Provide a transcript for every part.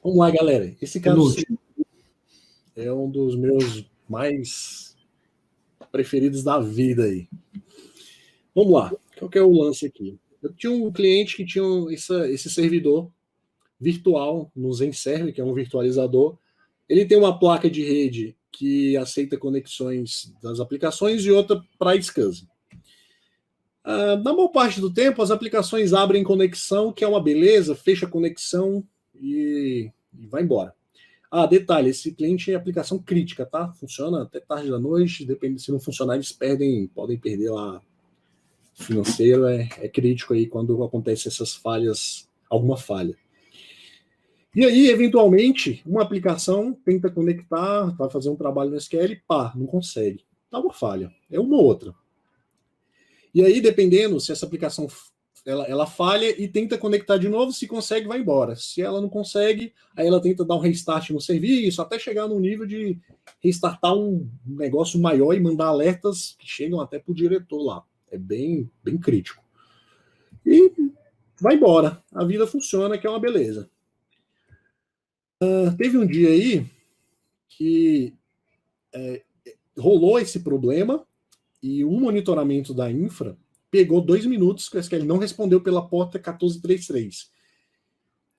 Vamos lá, galera. Esse caso Penúltimo. é um dos meus mais preferidos da vida aí. Vamos lá. Qual que é o lance aqui? Eu tinha um cliente que tinha esse servidor virtual no ZenServer, que é um virtualizador. Ele tem uma placa de rede que aceita conexões das aplicações e outra para SCSI. Na maior parte do tempo, as aplicações abrem conexão, que é uma beleza, fecha a conexão e vai embora. Detalhe, esse cliente é aplicação crítica, tá? Funciona até tarde da noite, depende, se não funcionar, eles podem perder lá financeiro, é crítico aí quando acontece essas falhas, alguma falha. E aí, eventualmente, uma aplicação tenta conectar, vai fazer um trabalho no SQL, não consegue. Dá uma falha, é uma ou outra. E aí, dependendo se essa aplicação ela falha e tenta conectar de novo, se consegue, vai embora. Se ela não consegue, aí ela tenta dar um restart no serviço, até chegar no nível de restartar um negócio maior e mandar alertas que chegam até para o diretor lá. É bem crítico. E vai embora. A vida funciona, que é uma beleza. Teve um dia aí que rolou esse problema e o monitoramento da infra pegou 2 minutos que o SQL não respondeu pela porta 1433.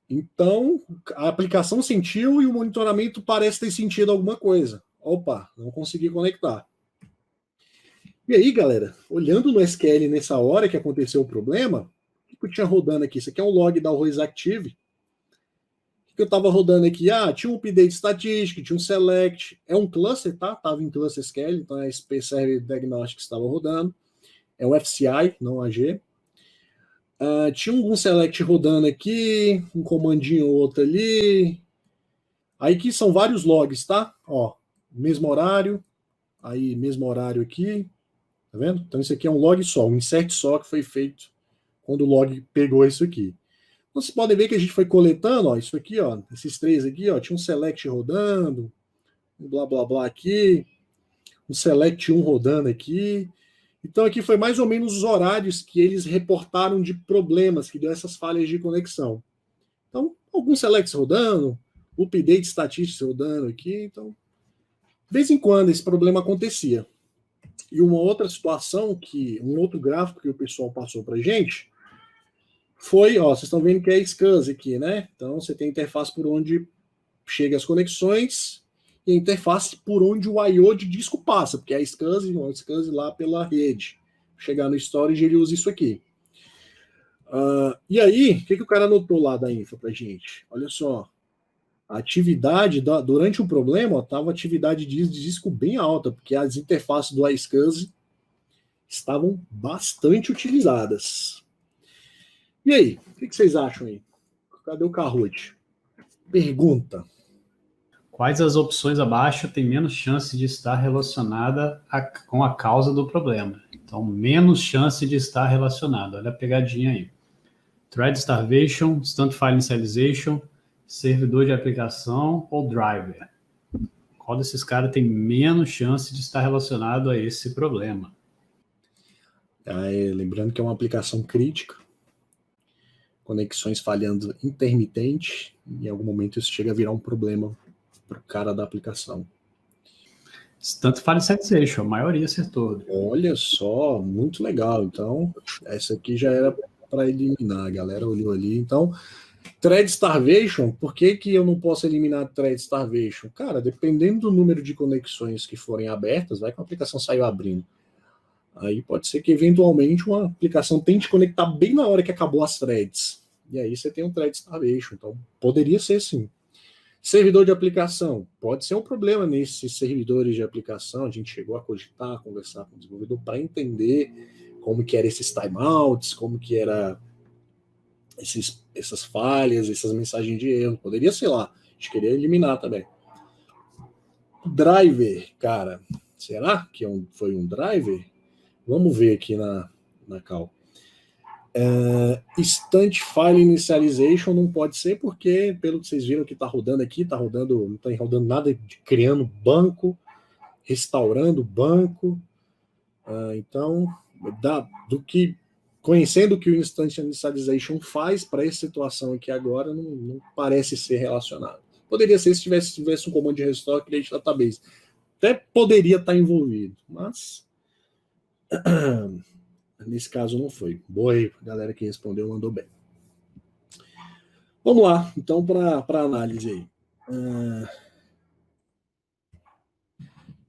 Então, a aplicação sentiu e o monitoramento parece ter sentido alguma coisa. Opa, não consegui conectar. E aí, galera, olhando no SQL nessa hora que aconteceu o problema, o que eu tinha rodando aqui? Isso aqui é um log da Always Active. O que eu estava rodando aqui? Tinha um update estatístico, tinha um select. É um cluster, tá? Estava em cluster SQL, então é SP Server Diagnostics estava rodando. É um FCI, não AG. Tinha um select rodando aqui, um comandinho outro ali. Aí aqui são vários logs, tá? Ó, mesmo horário, aí mesmo horário aqui, tá vendo? Então isso aqui é um log só, um insert só que foi feito quando o log pegou isso aqui. Então, vocês podem ver que a gente foi coletando, ó, isso aqui, ó, esses três aqui, ó, tinha um select rodando, um blá blá blá aqui, um select 1 rodando aqui. Então aqui foi mais ou menos os horários que eles reportaram de problemas, que deu essas falhas de conexão. Então, alguns selects rodando, update estatísticos rodando aqui, então, de vez em quando esse problema acontecia. E uma outra situação, um outro gráfico que o pessoal passou para gente, foi, ó, vocês estão vendo que é a SCSI aqui, né? Então você tem a interface por onde chega as conexões e a interface por onde o I/O de disco passa, porque a SCSI lá pela rede. Chegar no storage, ele usa isso aqui. E aí, o que o cara anotou lá da infra pra gente? Olha só, a atividade, durante o problema, estava a atividade de disco bem alta, porque as interfaces do iSCSI estavam bastante utilizadas. E aí, o que vocês acham aí? Cadê o Kahoot? Pergunta. Quais as opções abaixo têm menos chance de estar relacionada com a causa do problema? Então, menos chance de estar relacionado. Olha a pegadinha aí. Thread starvation, instant file initialization, servidor de aplicação ou driver? Qual desses caras tem menos chance de estar relacionado a esse problema? Lembrando que é uma aplicação crítica, conexões falhando intermitente, e em algum momento isso chega a virar um problema para o cara da aplicação. Instant file initialization, a maioria acertou. Olha só, muito legal. Então, essa aqui já era para eliminar, a galera olhou ali. Então, Thread Starvation, por que eu não posso eliminar Thread Starvation? Cara, dependendo do número de conexões que forem abertas, vai que a aplicação saiu abrindo. Aí pode ser que eventualmente uma aplicação tente conectar bem na hora que acabou as threads. E aí você tem um Thread Starvation. Então, poderia ser sim. Servidor de aplicação. Pode ser um problema nesses servidores de aplicação. A gente chegou a cogitar, a conversar com o desenvolvedor para entender como que eram esses timeouts, como que era essas falhas, essas mensagens de erro. Poderia ser lá. A gente queria eliminar também. Driver, cara. Será que foi um driver? Vamos ver aqui na cal. Instant File Initialization não pode ser, porque, pelo que vocês viram que está rodando aqui, não está rodando nada de criando banco, restaurando banco. Então, do que conhecendo o que o Instant Initialization faz para essa situação aqui agora, não parece ser relacionado. Poderia ser se tivesse um comando de restore create database. Até poderia estar envolvido, mas nesse caso não foi. Boa aí, galera que respondeu, mandou bem. Vamos lá, então, para análise aí.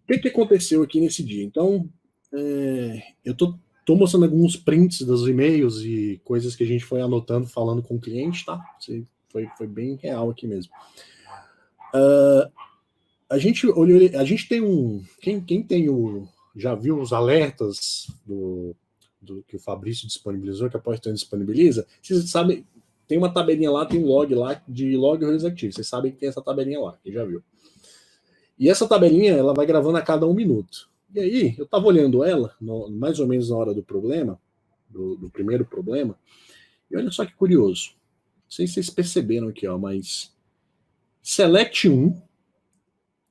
O que aconteceu aqui nesse dia? Então, eu tô mostrando alguns prints dos e-mails e coisas que a gente foi anotando, falando com o cliente, tá? Foi bem real aqui mesmo. A gente tem um... Quem tem já viu os alertas do que o Fabrício disponibilizou, que a Poyton disponibiliza? Vocês sabem, tem uma tabelinha lá, tem um log lá de log erros ativos. Vocês sabem que tem essa tabelinha lá, quem já viu. E essa tabelinha, ela vai gravando a cada 1 minuto. E aí, eu estava olhando ela, mais ou menos na hora do problema, do primeiro problema, e olha só que curioso. Não sei se vocês perceberam aqui, ó, mas Select 1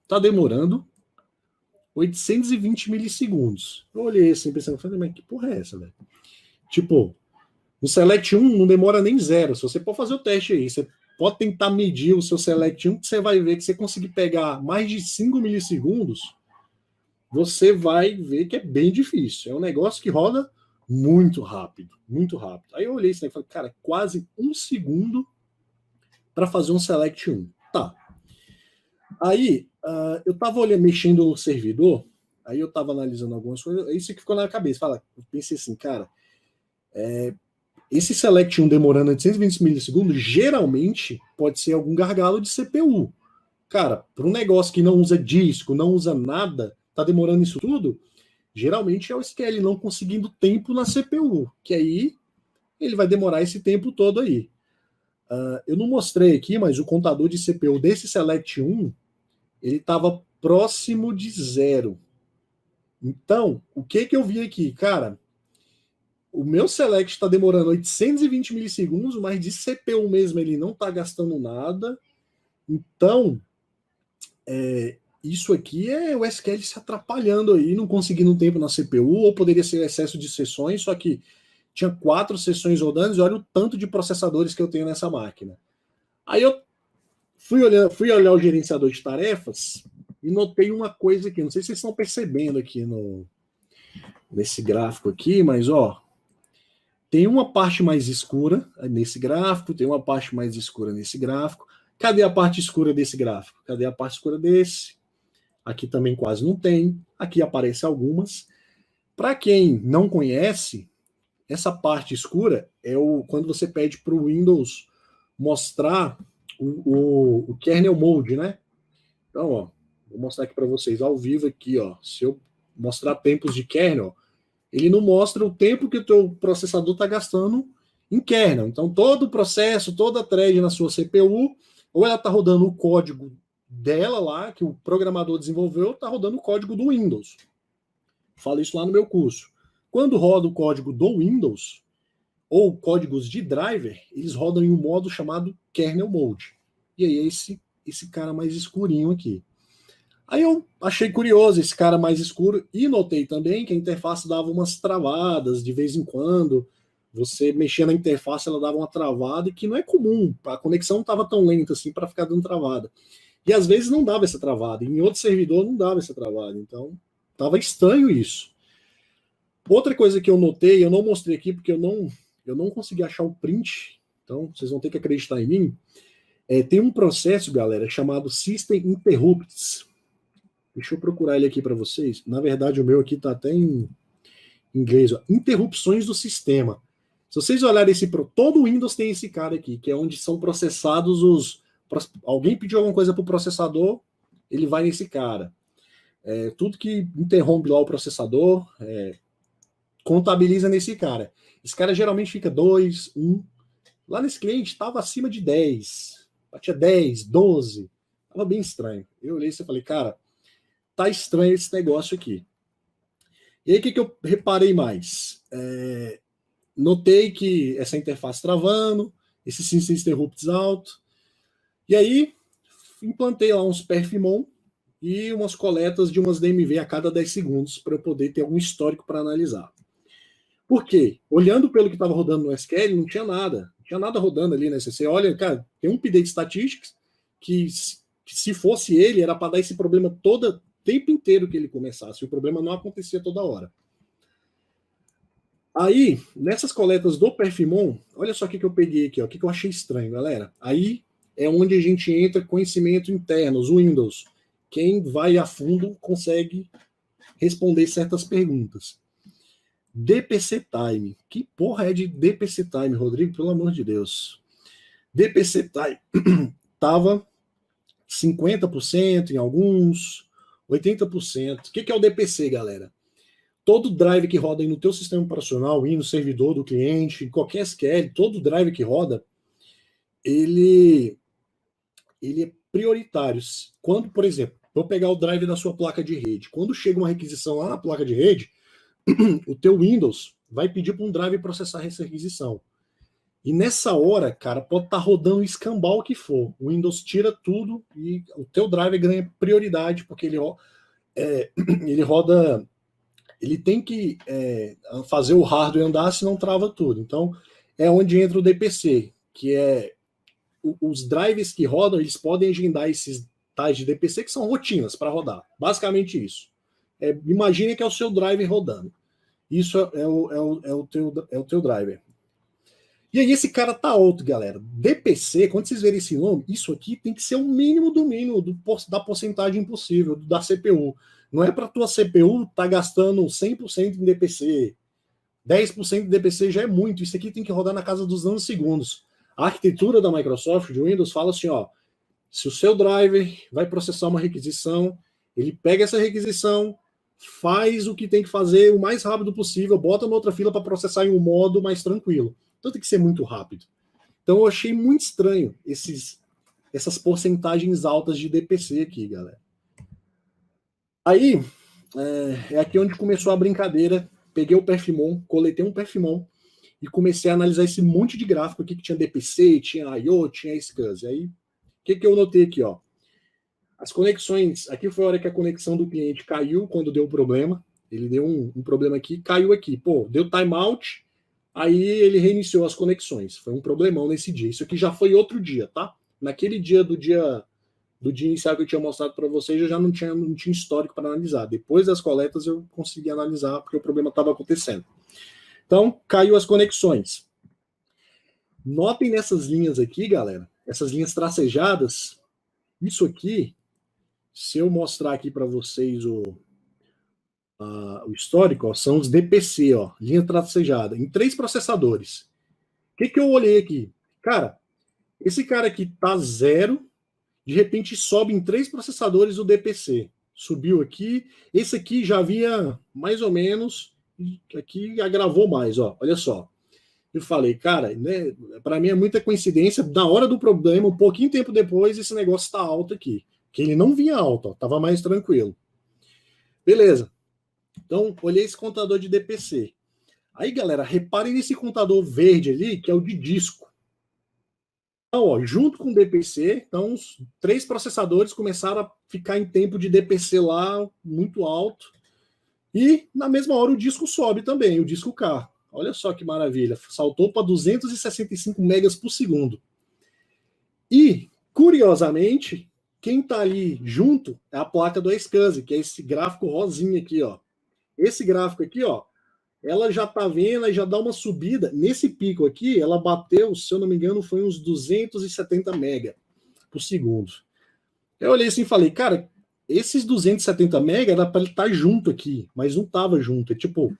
está demorando 820 milissegundos. Eu olhei assim, pensando, mas que porra é essa, velho? Tipo, no Select 1 não demora nem 0. Se você pode fazer o teste aí, você pode tentar medir o seu Select 1, que você vai ver que você conseguir pegar mais de 5 milissegundos, você vai ver que é bem difícil. É um negócio que roda muito rápido, muito rápido. Aí eu olhei isso aí e falei, cara, quase 1 segundo para fazer um Select 1. Tá. Aí, eu tava olhando, mexendo no servidor, aí eu tava analisando algumas coisas, isso que ficou na cabeça. Eu pensei assim, cara, esse Select 1 demorando 820 milissegundos, geralmente pode ser algum gargalo de CPU. Cara, para um negócio que não usa disco, não usa nada, tá demorando isso tudo, geralmente é o SQL não conseguindo tempo na CPU, que aí ele vai demorar esse tempo todo aí. Eu não mostrei aqui, mas o contador de CPU desse Select 1, ele estava próximo de 0. Então, o que eu vi aqui? Cara, o meu Select está demorando 820 milissegundos, mas de CPU mesmo ele não está gastando nada. Então, isso aqui é o SQL se atrapalhando aí, não conseguindo tempo na CPU, ou poderia ser excesso de sessões, só que tinha 4 sessões rodando, e olha o tanto de processadores que eu tenho nessa máquina. Aí eu fui olhar o gerenciador de tarefas e notei uma coisa aqui, não sei se vocês estão percebendo aqui nesse gráfico aqui, mas ó, tem uma parte mais escura nesse gráfico, tem uma parte mais escura nesse gráfico. Cadê a parte escura desse gráfico? Cadê a parte escura desse? Aqui também quase não tem. Aqui aparecem algumas. Para quem não conhece, essa parte escura é quando você pede para o Windows mostrar o kernel mode, né? Então, ó, vou mostrar aqui para vocês ao vivo aqui, ó. Se eu mostrar tempos de kernel, ele não mostra o tempo que o teu processador está gastando em kernel. Então, todo o processo, toda a thread na sua CPU, ou ela está rodando o código dela lá, que o programador desenvolveu, está rodando o código do Windows. Falo isso lá no meu curso. Quando roda o código do Windows, ou códigos de driver, eles rodam em um modo chamado kernel mode. E aí é esse cara mais escurinho aqui. Aí eu achei curioso esse cara mais escuro e notei também que a interface dava umas travadas de vez em quando. Você mexia na interface, ela dava uma travada, e que não é comum. A conexão não estava tão lenta assim para ficar dando travada. E às vezes não dava essa travada. Em outro servidor não dava essa travada. Então, estava estranho isso. Outra coisa que eu notei, eu não mostrei aqui porque eu não consegui achar o print. Então, vocês vão ter que acreditar em mim. Tem um processo, galera, chamado System Interrupts. Deixa eu procurar ele aqui para vocês. Na verdade, o meu aqui está até em inglês. Ó. Interrupções do sistema. Se vocês olharem todo o Windows tem esse cara aqui, que é onde são processados alguém pediu alguma coisa para o processador, ele vai nesse cara. Tudo que interrompe lá o processador, contabiliza nesse cara. Esse cara geralmente fica 2, 1. Lá nesse cliente estava acima de 10. Batia 10, 12. Estava bem estranho. Eu olhei e falei, cara, tá estranho esse negócio aqui. E aí, o que eu reparei mais? Notei que essa interface travando, esse System Interrupts alto. E aí, implantei lá uns perfmon e umas coletas de umas DMV a cada 10 segundos para eu poder ter algum histórico para analisar. Por quê? Olhando pelo que estava rodando no SQL, não tinha nada. Não tinha nada rodando ali, né? Você olha, cara, tem um update statistics que se fosse ele, era para dar esse problema todo tempo inteiro que ele começasse. O problema não acontecia toda hora. Aí, nessas coletas do Perfimon, olha só o que eu peguei aqui, ó, o que eu achei estranho, galera. Aí é onde a gente entra conhecimento interno, os Windows. Quem vai a fundo consegue responder certas perguntas. DPC Time. Que porra é de DPC Time, Rodrigo? Pelo amor de Deus. DPC Time tava 50% em alguns, 80%. O que é o DPC, galera? Todo drive que roda aí no teu sistema operacional, no servidor do cliente, em qualquer SQL, todo drive que roda, ele é prioritário. Quando, por exemplo, vou pegar o drive da sua placa de rede. Quando chega uma requisição lá na placa de rede, o teu Windows vai pedir para um drive processar essa requisição. E nessa hora, cara, pode estar rodando o escambau que for. O Windows tira tudo e o teu drive ganha prioridade, porque ele roda... Ele tem que fazer o hardware andar, senão trava tudo. Então, é onde entra o DPC, que é os drives que rodam, eles podem agendar esses tais de DPC, que são rotinas para rodar. Basicamente isso. Imagine que é o seu driver rodando. Isso é o teu driver. E aí esse cara tá alto, galera. DPC, quando vocês verem esse nome, isso aqui tem que ser o mínimo do mínimo da porcentagem possível da CPU. Não é para tua CPU tá gastando 100% em DPC. 10% de DPC já é muito. Isso aqui tem que rodar na casa dos nanosegundos. A arquitetura da Microsoft, de Windows, fala assim, ó, se o seu driver vai processar uma requisição, ele pega essa requisição, faz o que tem que fazer o mais rápido possível, bota na outra fila para processar em um modo mais tranquilo. Então tem que ser muito rápido. Então eu achei muito estranho essas porcentagens altas de DPC aqui, galera. Aí, é aqui onde começou a brincadeira. Peguei o Perfimon, coletei um Perfimon e comecei a analisar esse monte de gráfico aqui que tinha DPC, tinha I/O, tinha SCSI. Aí, o que eu notei aqui, ó? As conexões, aqui foi a hora que a conexão do cliente caiu quando deu problema. Ele deu um problema aqui, caiu aqui. Pô, deu timeout, aí ele reiniciou as conexões. Foi um problemão nesse dia. Isso aqui já foi outro dia, tá? Naquele dia do dia inicial que eu tinha mostrado para vocês, eu já não tinha histórico para analisar. Depois das coletas eu consegui analisar porque o problema estava acontecendo. Então, caiu as conexões. Notem nessas linhas aqui, galera, essas linhas tracejadas, isso aqui, se eu mostrar aqui para vocês o histórico, ó, são os DPC, ó, linha tracejada, em 3 processadores. O que eu olhei aqui? Cara, esse cara aqui tá 0, de repente sobe em 3 processadores o DPC. Subiu aqui. Esse aqui já havia mais ou menos. Aqui agravou mais, ó. Olha só. Eu falei, cara, né, para mim é muita coincidência. Na hora do problema, um pouquinho tempo depois, esse negócio está alto aqui. Que ele não vinha alto, ó, tava mais tranquilo. Beleza. Então, olhei esse contador de DPC. Aí, galera, reparem nesse contador verde ali, que é o de disco. Então, ó, junto com o DPC, então os 3 processadores começaram a ficar em tempo de DPC lá muito alto. E na mesma hora o disco sobe também, o disco K. Olha só que maravilha, saltou para 265 megas por segundo. E, curiosamente, quem está ali junto é a placa do SCSI, que é esse gráfico rosinha aqui, ó. Esse gráfico aqui, ó, ela já tá vendo e já dá uma subida. Nesse pico aqui, ela bateu, se eu não me engano, foi uns 270 mega por segundo. Eu olhei assim e falei, cara, esses 270 mega era para ele estar junto aqui, mas não estava junto. É tipo,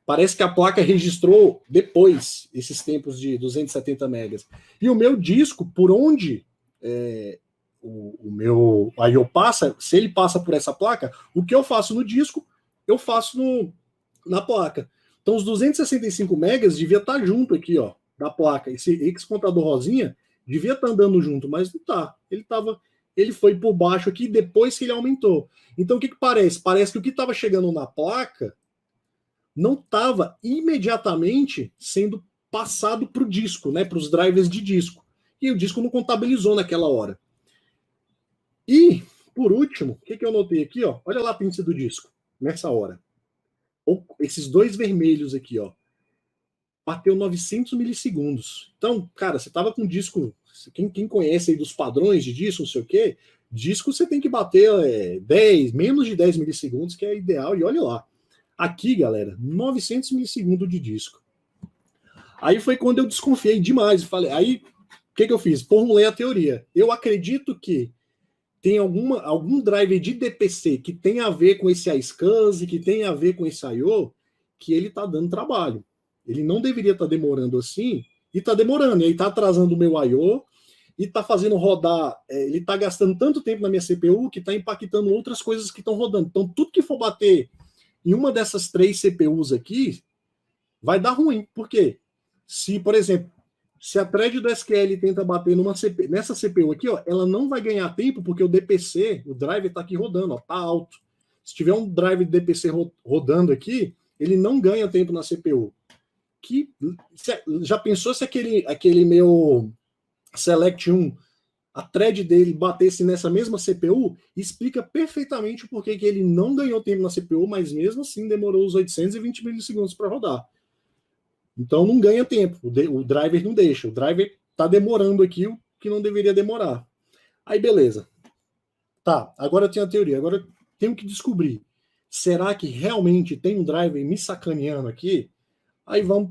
parece que a placa registrou depois esses tempos de 270 megas. E o meu disco, por onde o meu I/O passa, se ele passa por essa placa, o que eu faço no disco, eu faço na placa. Então os 265 megas devia estar junto aqui, ó, da placa. Esse contador rosinha devia estar andando junto, mas não tá. Ele foi por baixo aqui depois que ele aumentou. Então o que parece? Parece que o que estava chegando na placa não estava imediatamente sendo passado para o disco, né, para os drivers de disco. E o disco não contabilizou naquela hora. E, por último, o que eu notei aqui? Ó, olha a latência do disco nessa hora. esses dois vermelhos aqui, ó, bateu 900 milissegundos. Então, cara, você tava com disco, quem conhece aí dos padrões de disco, não sei o quê, disco você tem que bater 10, menos de 10 milissegundos, que é ideal, e olha lá. Aqui, galera, 900 milissegundos de disco. Aí foi quando eu desconfiei demais. Falei, aí, o que eu fiz? Formulei a teoria. Eu acredito que tem algum driver de DPC que tem a ver com esse iSCSI, que tem a ver com esse I/O, que ele está dando trabalho. Ele não deveria estar demorando assim, e está demorando. Ele está atrasando o meu I/O, e está fazendo rodar, ele está gastando tanto tempo na minha CPU que está impactando outras coisas que estão rodando. Então, tudo que for bater em uma dessas 3 CPUs aqui, vai dar ruim. Por quê? Se, por exemplo, se a thread do SQL tenta bater nessa CPU aqui, ó, ela não vai ganhar tempo porque o DPC, o driver está aqui rodando, ó, tá alto. Se tiver um driver de DPC rodando aqui, ele não ganha tempo na CPU. Já pensou se aquele meu Select 1, a thread dele batesse nessa mesma CPU? Explica perfeitamente o porquê que ele não ganhou tempo na CPU, mas mesmo assim demorou os 820 milissegundos para rodar. Então não ganha tempo, o driver não deixa, o driver está demorando aqui o que não deveria demorar. Aí beleza. Tá, agora eu tenho a teoria, agora eu tenho que descobrir. Será que realmente tem um driver me sacaneando aqui? Aí vamos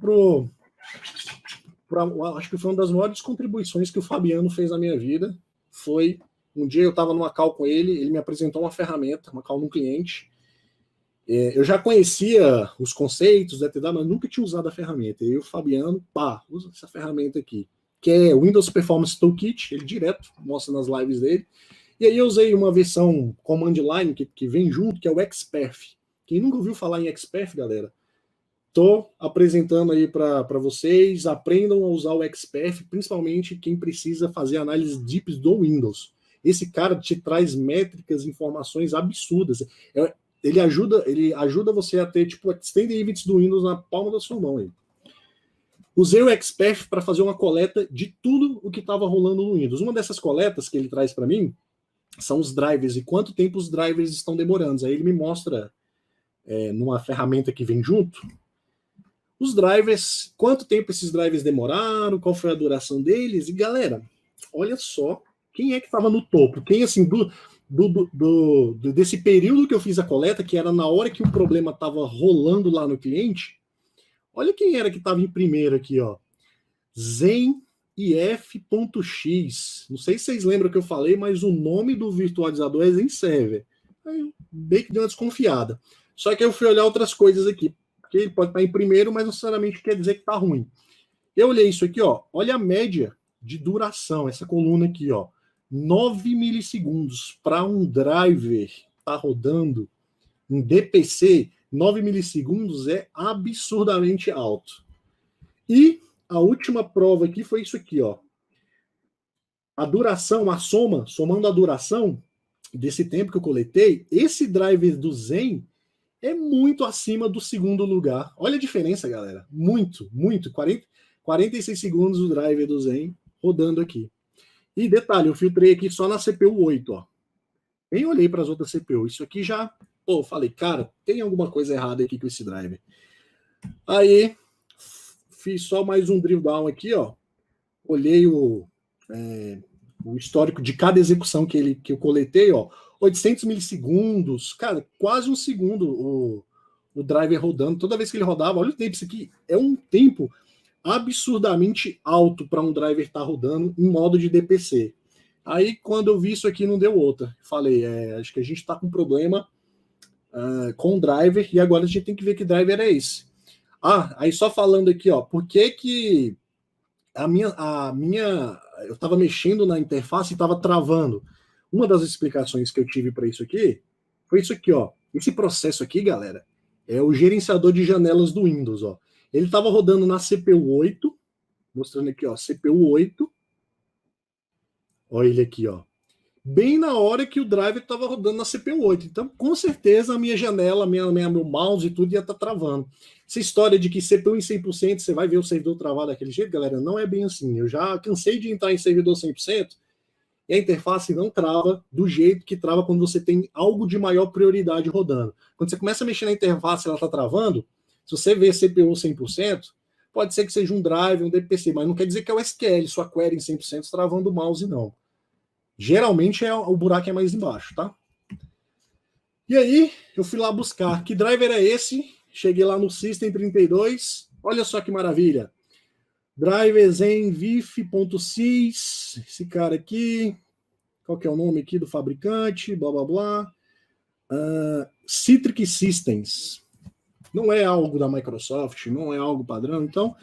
acho que foi uma das maiores contribuições que o Fabiano fez na minha vida. Foi um dia eu estava numa call com ele me apresentou uma ferramenta, uma call num cliente. Eu já conhecia os conceitos da TDA, mas nunca tinha usado a ferramenta. E o Fabiano, usa essa ferramenta aqui, que é o Windows Performance Toolkit, ele direto mostra nas lives dele. E aí eu usei uma versão Command Line que vem junto, que é o XPerf. Quem nunca ouviu falar em XPerf, galera, estou apresentando aí para vocês, aprendam a usar o XPerf, principalmente quem precisa fazer análise deep do Windows. Esse cara te traz métricas, informações absurdas. Ele ajuda você a ter tipo Extended Events do Windows na palma da sua mão aí. Usei o XPerf para fazer uma coleta de tudo o que estava rolando no Windows. Uma dessas coletas que ele traz para mim são os drivers e quanto tempo os drivers estão demorando. Aí ele me mostra numa ferramenta que vem junto os drivers, quanto tempo esses drivers demoraram, qual foi a duração deles. E galera, olha só quem é que estava no topo. Quem assim desse período que eu fiz a coleta, que era na hora que o problema estava rolando lá no cliente, olha quem era que estava em primeiro aqui, ó. ZenIF.x. Não sei se vocês lembram que eu falei, mas o nome do virtualizador é ZenServer. Aí, bem que deu uma desconfiada. Só que eu fui olhar outras coisas aqui, porque ele pode estar em primeiro, mas não necessariamente quer dizer que está ruim. Eu olhei isso aqui, ó. Olha a média de duração, essa coluna aqui, ó. 9 milissegundos para um driver tá rodando em DPC, 9 milissegundos é absurdamente alto. E a última prova aqui foi isso aqui, ó. A duração, a somando a duração desse tempo que eu coletei, esse driver do Zen é muito acima do segundo lugar. Olha a diferença, galera. Muito. 46 segundos o driver do Zen rodando aqui. E detalhe, eu filtrei aqui só na CPU 8, ó. Nem olhei para as outras CPU. Isso aqui já... falei, cara, tem alguma coisa errada aqui com esse driver. Aí, fiz só mais um drill down aqui, ó. Olhei o histórico de cada execução que eu coletei, ó. 800 milissegundos. Cara, quase um segundo o driver rodando. Toda vez que ele rodava, olha o tempo. Isso aqui é um tempo absurdamente alto para um driver estar rodando em modo de DPC. Aí, quando eu vi isso aqui, não deu outra. Falei, acho que a gente está com um problema com o driver, e agora a gente tem que ver que driver é esse. Aí só falando aqui, ó, por que a minha eu estava mexendo na interface e estava travando. Uma das explicações que eu tive para isso aqui foi isso aqui, ó. Esse processo aqui, galera, é o gerenciador de janelas do Windows, ó. Ele estava rodando na CPU 8, mostrando aqui, ó, CPU 8. Olha ele aqui, ó. Bem na hora que o driver estava rodando na CPU 8. Então, com certeza, a minha janela, meu mouse e tudo ia estar travando. Essa história de que CPU em 100% você vai ver o servidor travado daquele jeito, galera, não é bem assim. Eu já cansei de entrar em servidor 100%. e a interface não trava do jeito que trava quando você tem algo de maior prioridade rodando. Quando você começa a mexer na interface e ela está travando, se você vê CPU 100%, pode ser que seja um drive, um DPC, mas não quer dizer que é o SQL, sua query em 100% travando o mouse, não. Geralmente o buraco é mais embaixo, tá? E aí, eu fui lá buscar que driver é esse, cheguei lá no System32, olha só que maravilha. Driver zenvif.sys, esse cara aqui, qual que é o nome aqui do fabricante, blá blá blá. Citrix Systems. Não é algo da Microsoft, não é algo padrão, então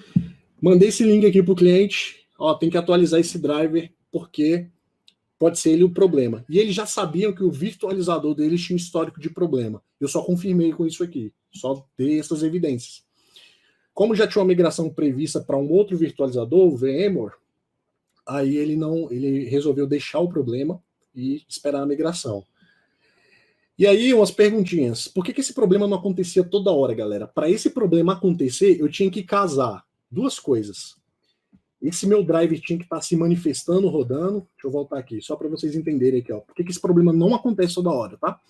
mandei esse link aqui para o cliente, ó, tem que atualizar esse driver, porque pode ser ele o problema. E eles já sabiam que o virtualizador deles tinha um histórico de problema. Eu só confirmei com isso aqui, só dei essas evidências. Como já tinha uma migração prevista para um outro virtualizador, o VMware, aí ele resolveu deixar o problema e esperar a migração. E aí, umas perguntinhas. Por que esse problema não acontecia toda hora, galera? Para esse problema acontecer, eu tinha que casar duas coisas. Esse meu drive tinha que estar se manifestando, rodando. Deixa eu voltar aqui, só para vocês entenderem aqui, ó. Por que esse problema não acontece toda hora, tá?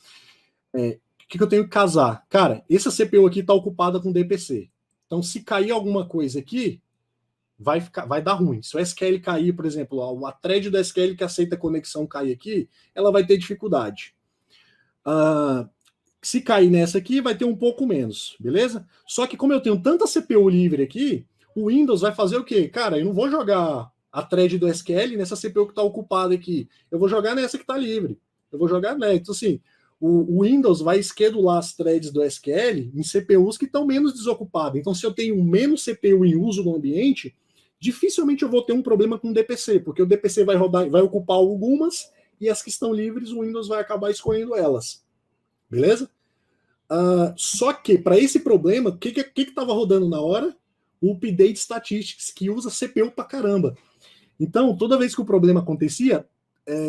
O que eu tenho que casar? Cara, essa CPU aqui está ocupada com DPC. Então, se cair alguma coisa aqui, vai dar ruim. Se o SQL cair, por exemplo, a thread do SQL que aceita a conexão cair aqui, ela vai ter dificuldade. Se cair nessa aqui, vai ter um pouco menos, beleza? Só que como eu tenho tanta CPU livre aqui, o Windows vai fazer o quê? Cara, eu não vou jogar a thread do SQL nessa CPU que está ocupada aqui. Eu vou jogar nessa que está livre. Eu vou jogar nessa. Então, assim, o Windows vai schedular as threads do SQL em CPUs que estão menos desocupadas. Então, se eu tenho menos CPU em uso no ambiente, dificilmente eu vou ter um problema com o DPC, porque o DPC vai rodar, vai ocupar algumas, e as que estão livres, o Windows vai acabar escolhendo elas. Beleza? Só que, para esse problema, o que estava rodando na hora? O Update Statistics, que usa CPU pra caramba. Então, toda vez que o problema acontecia,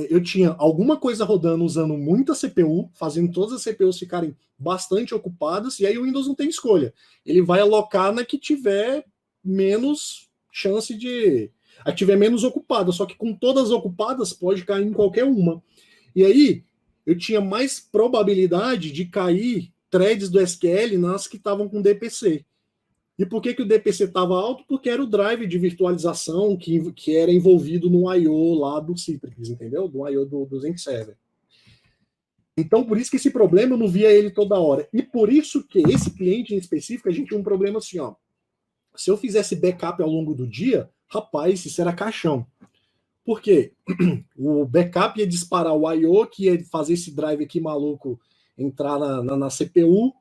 eu tinha alguma coisa rodando usando muita CPU, fazendo todas as CPUs ficarem bastante ocupadas, e aí o Windows não tem escolha. Ele vai alocar na que tiver menos chance de... a que tiver menos ocupada, só que com todas ocupadas pode cair em qualquer uma. E aí, eu tinha mais probabilidade de cair threads do SQL nas que estavam com DPC. E por que o DPC estava alto? Porque era o drive de virtualização que era envolvido no I.O. lá do Citrix, entendeu? Do I.O. do Zen Server. Então, por isso que esse problema eu não via ele toda hora. E por isso que esse cliente em específico, a gente tinha um problema assim, ó. Se eu fizesse backup ao longo do dia, rapaz, isso era caixão. Por quê? O backup ia disparar o I.O., que ia fazer esse drive aqui maluco entrar na CPU,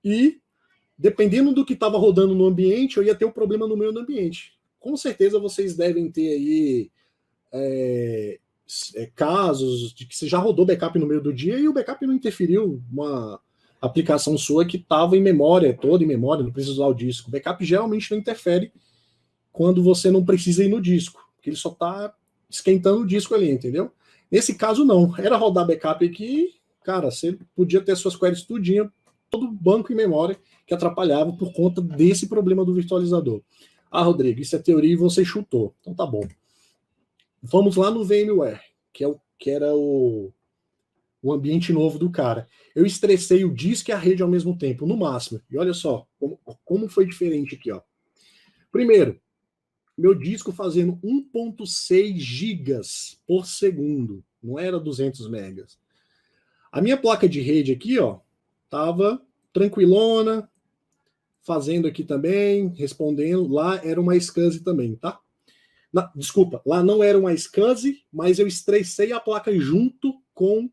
e dependendo do que estava rodando no ambiente, eu ia ter um problema no meu ambiente. Com certeza vocês devem ter aí casos de que você já rodou backup no meio do dia e o backup não interferiu uma aplicação sua que estava em memória, toda em memória, não precisa usar o disco. O backup geralmente não interfere quando você não precisa ir no disco, porque ele só está esquentando o disco ali, entendeu? Nesse caso, não. Era rodar backup aqui, cara, você podia ter suas queries tudinho, todo banco em memória que atrapalhava por conta desse problema do virtualizador. Rodrigo, isso é teoria e você chutou. Então tá bom. Vamos lá no VMware, que era o ambiente novo do cara. Eu estressei o disco e a rede ao mesmo tempo, no máximo. E olha só como foi diferente aqui, ó. Primeiro, meu disco fazendo 1.6 gigas por segundo, não era 200 megas. A minha placa de rede aqui, ó, tava tranquilona, fazendo aqui também, respondendo. Lá era uma SCSI também, tá? Desculpa, lá não era uma SCSI, mas eu estressei a placa junto com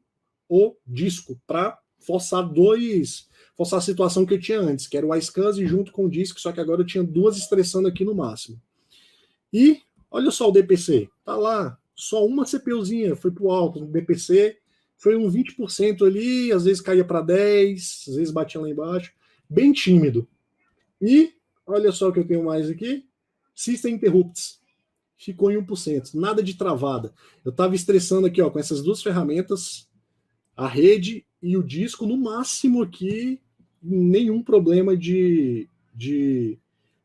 o disco para forçar a situação que eu tinha antes, que era o SCSI junto com o disco, só que agora eu tinha duas estressando aqui no máximo. E olha só o DPC, tá lá, só uma CPUzinha foi pro alto no DPC, foi um 20% ali, às vezes caía para 10, às vezes batia lá embaixo, bem tímido. E olha só o que eu tenho mais aqui, System Interrupts, ficou em 1%, nada de travada. Eu estava estressando aqui, ó, com essas duas ferramentas, a rede e o disco, no máximo aqui, nenhum problema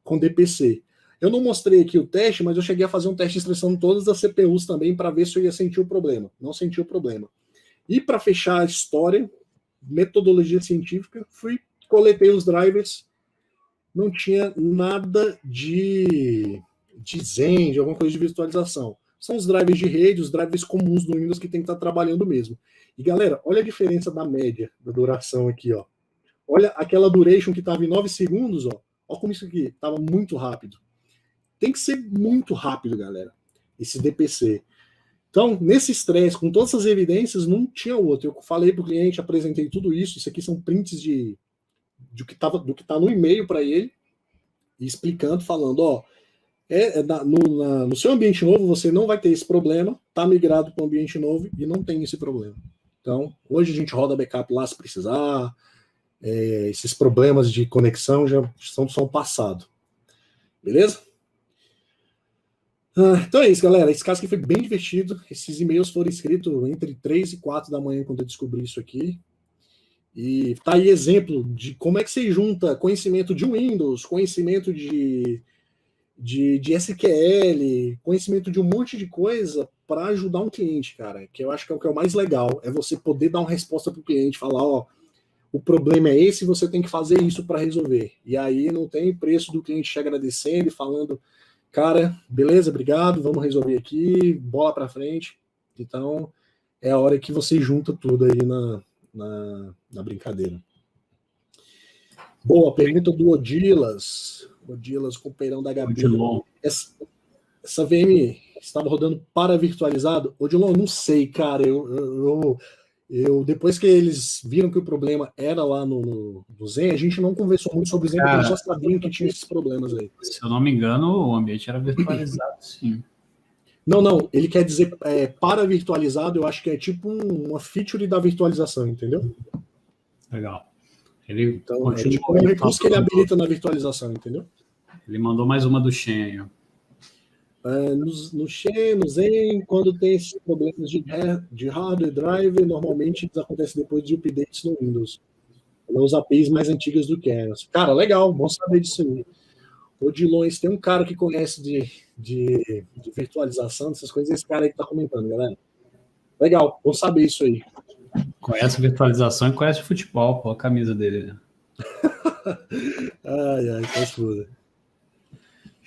com DPC. Eu não mostrei aqui o teste, mas eu cheguei a fazer um teste estressando todas as CPUs também para ver se eu ia sentir o problema. Não senti o problema. E para fechar a história, metodologia científica, coletei os drivers, não tinha nada de Zen, de alguma coisa de virtualização. São os drivers de rede, os drivers comuns do Windows que tem que estar trabalhando mesmo. E galera, olha a diferença da média da duração aqui, ó. Olha aquela duration que estava em 9 segundos, ó. Olha como isso aqui estava muito rápido. Tem que ser muito rápido, galera, esse DPC. Então, nesse estresse, com todas essas evidências, não tinha outro. Eu falei para o cliente, apresentei tudo isso. Isso aqui são prints do que está no e-mail para ele, explicando, falando, ó, no seu ambiente novo você não vai ter esse problema, tá migrado para um ambiente novo e não tem esse problema. Então, hoje a gente roda backup lá se precisar, esses problemas de conexão já são passado. Beleza? Então é isso, galera. Esse caso aqui foi bem divertido. Esses e-mails foram escritos entre 3 e 4 da manhã quando eu descobri isso aqui. E tá aí exemplo de como é que você junta conhecimento de Windows, conhecimento de SQL, conhecimento de um monte de coisa para ajudar um cliente, cara. Que eu acho que é o mais legal. É você poder dar uma resposta para o cliente, falar, ó, o problema é esse, você tem que fazer isso para resolver. E aí não tem preço do cliente te agradecendo e falando, cara, beleza, obrigado, vamos resolver aqui, bola para frente. Então, é a hora que você junta tudo aí na brincadeira. Boa, pergunta do Odilas, companheirão da Gabi. Essa VM estava rodando para virtualizado? Odilon, não sei, cara, eu depois que eles viram que o problema era lá no Zen, a gente não conversou muito sobre o Zen, porque eles já sabiam que tinha esses problemas aí. Se eu não me engano, o ambiente era virtualizado, sim. Não, ele quer dizer para virtualizado, eu acho que é tipo uma feature da virtualização, entendeu? Legal. Então, é tipo um recurso que ele habilita na virtualização, entendeu? Ele mandou mais uma do Shen aí, ó. No Shen, no Zen, quando tem esses problemas de hardware drive, normalmente eles acontecem depois de updates no Windows. Nas APIs mais antigas do kernel. Cara, legal, bom saber disso aí. Odilões, tem um cara que conhece de virtualização, dessas coisas, esse cara aí que tá comentando, galera. Legal, bom saber isso aí. Conhece virtualização e conhece futebol, pô, a camisa dele, né? Ai, faz foda.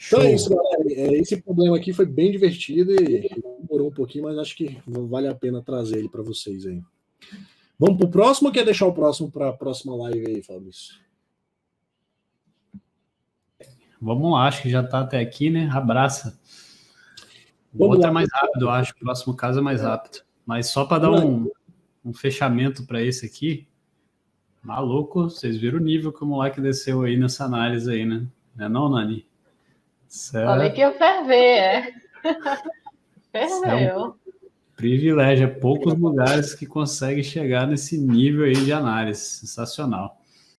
Então é isso, galera. Esse problema aqui foi bem divertido e demorou um pouquinho, mas acho que vale a pena trazer ele para vocês aí. Vamos pro próximo ou quer deixar o próximo para a próxima live aí, Fabrício? Vamos lá, acho que já tá até aqui, né? Abraça. O outro é mais rápido, eu acho. O próximo caso é mais rápido. Mas só para dar um fechamento para esse aqui, maluco, vocês viram o nível que o moleque desceu aí nessa análise aí, né? Não é não, Nani? Falei que ia ferver, Ferveu. Privilégio, é poucos lugares que conseguem chegar nesse nível aí de análise. Sensacional.